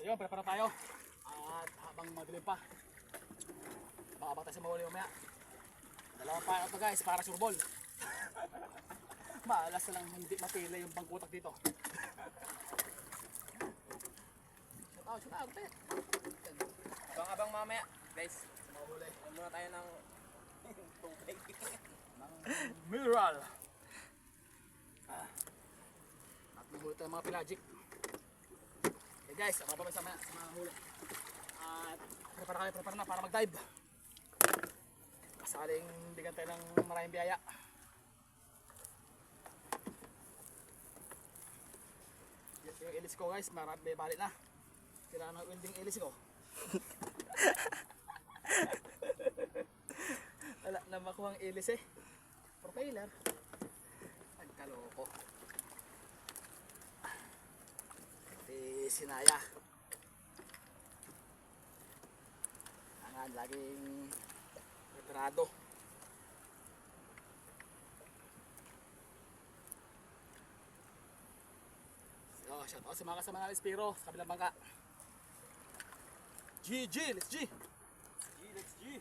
Ayun, prepara tayo. At habang madilim pa, baka tayo sa mahuli mamaya. Dalawang pa ito guys, para surbol. Maalas na lang hindi mapila yung bangkutak dito. Shout out, pet. Abang-abang mamaya, guys. Mahuli. Muna tayo ng tubig. Mineral. At mahuli tayo mga pelagic. Okay guys, mga pamay sa mga huli. At prepara na para mag-dive. Kasaling bigyan tayo ng maraming biyaya. Yung ilis ko guys, may balik na. Kailangan ng winding ilis ko. Wala na makuhang ilis eh. Propeller. Nagkaloko. Di sinaya. Angan laging preparado. So, shout out sa mga kasama namin Spiro sa kabilang bangka. GG, let's G! Let's G!